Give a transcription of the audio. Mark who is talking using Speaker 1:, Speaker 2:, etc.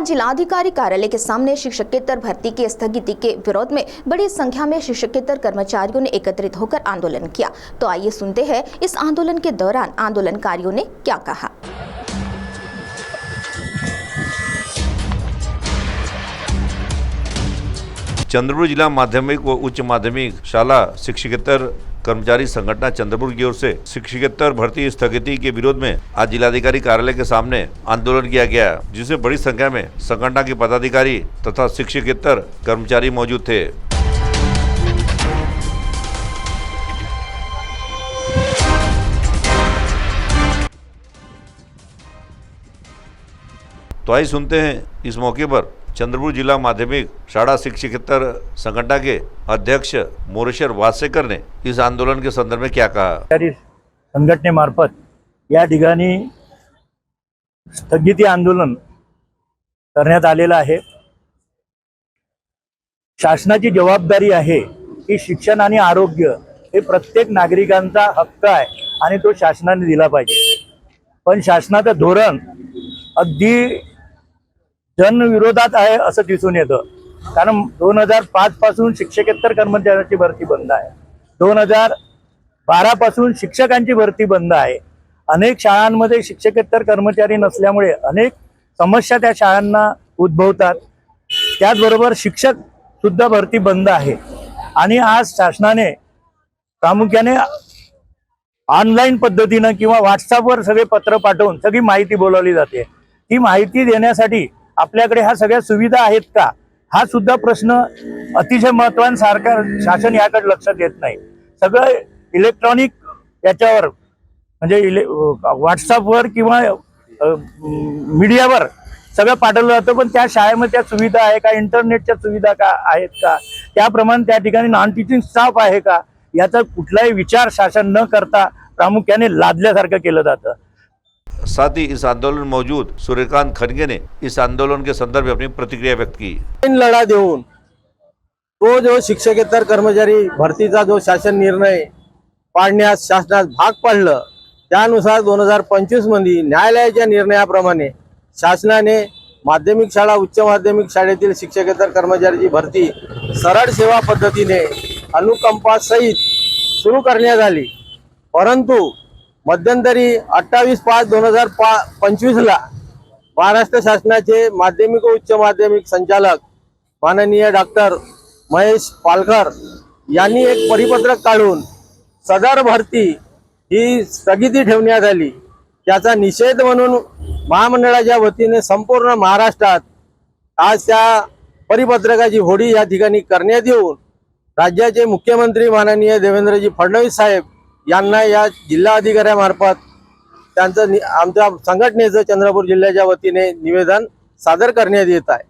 Speaker 1: आज जिलाधिकारी कार्यालय के सामने शिक्षकेतर भर्ती की स्थगिति के विरोध में बड़ी संख्या में शिक्षकेतर कर्मचारियों ने एकत्रित होकर आंदोलन किया। तो आइए सुनते हैं इस आंदोलन के दौरान आंदोलनकारियों ने क्या कहा।
Speaker 2: चंद्रपुर जिला माध्यमिक व उच्च माध्यमिक शाला शिक्षकेतर कर्मचारी संगठन चंद्रपुर की ओर से शिक्षकेतर भर्ती स्थगिति के विरोध में आज जिलाधिकारी कार्यालय के सामने आंदोलन किया गया, जिसमें बड़ी संख्या में संगठन के पदाधिकारी तथा शिक्षकेतर कर्मचारी मौजूद थे। तो आइए सुनते हैं इस मौके पर चंद्रपुर जिला माध्यमिक शाला शिक्षकेतर संगठन के अध्यक्ष मोरेश्वर वासेकर ने इस आंदोलन के संदर्भ में क्या कहा।
Speaker 3: संघटनेमार्फत या ठिकाणी स्थगिती आंदोलन करण्यात आलेलं आहे। शासनाची जबाबदारी आहे की शिक्षण आणि आरोग्य हे प्रत्येक नागरिकांचा हक्क आहे आणि तो शासनाने दिला पाहिजे। पण शासनाचं धोरण अगदी जनविरोधात आहे असं दिसून येतं। कारण 2005 पासून शिक्षकेतर कर्मचाऱ्यांची भरती बंद आहे, 2012 पासून शिक्षकांची भरती बंद आहे। अनेक शाळांमध्ये शिक्षकेतर कर्मचारी नसल्यामुळे अनेक समस्या त्या शाळांना उद्भवतात। त्याचबरोबर शिक्षक सुद्धा भरती बंद आहे आणि आज शासनाने प्रामुख्याने ऑनलाईन पद्धतीने किंवा व्हॉट्सअपवर सगळे पत्र पाठवून सगळी माहिती बोलावली जाते। ती माहिती देण्यासाठी आपल्याकडे ह्या सगळ्या सुविधा आहेत का, हा सुद्धा प्रश्न अतिशय महत्त्वाचा। सरकार शासन याकडे लक्ष देत नाही। सगळं इलेक्ट्रॉनिक याच्यावर म्हणजे व्हॉट्सअपवर किंवा मीडियावर सगळं पाठवलं जातं, पण त्या शाळेमध्ये त्या सुविधा आहे का, इंटरनेटच्या सुविधा का आहेत का, त्याप्रमाणे त्या ठिकाणी नॉन टीचिंग स्टाफ आहे का, याचा कुठलाही विचार शासन न करता प्रामुख्याने लादल्यासारखं केलं जातं।
Speaker 2: साथ ही इस आंदोलन में मौजूद सूर्यकांत खनगे ने इस आंदोलन के संदर्भ में अपनी प्रतिक्रिया व्यक्त की।
Speaker 4: लढा देऊन तो जो शिक्षकेतर कर्मचारी भरतीचा जो शासन निर्णय पाडण्यास शासनास भाग पाडलं, त्यानुसार 2025 मध्ये न्यायालयाच्या निर्णयाप्रमाणे शासनाने माध्यमिक शाळा उच्च माध्यमिक शाळेतील शिक्षकेतर कर्मचाऱ्यांची भरती सरळ सेवा पद्धतीने अनुकंपा सहित सुरू करण्यात आली। परंतु मध्यंतरी 28/5/2025 ला महाराष्ट्र शासनाचे माध्यमिक व उच्च माध्यमिक संचालक माननीय डॉक्टर महेश पालकर यांनी एक परिपत्रक काढून सदर भरती ही स्थगिती ठेवण्यात आली। त्याचा निषेध म्हणून महामंडळाच्या वतीने संपूर्ण महाराष्ट्रात आज त्या परिपत्रकाची होळी या ठिकाणी करण्यात येऊन राज्याचे मुख्यमंत्री माननीय देवेंद्रजी फडणवीस साहेब यांना या जिल्हाधिकाऱ्यामार्फत त्यांचं आमच्या संघटनेचं चंद्रपूर जिल्ह्याच्या वतीने निवेदन सादर करण्यात येत आहे।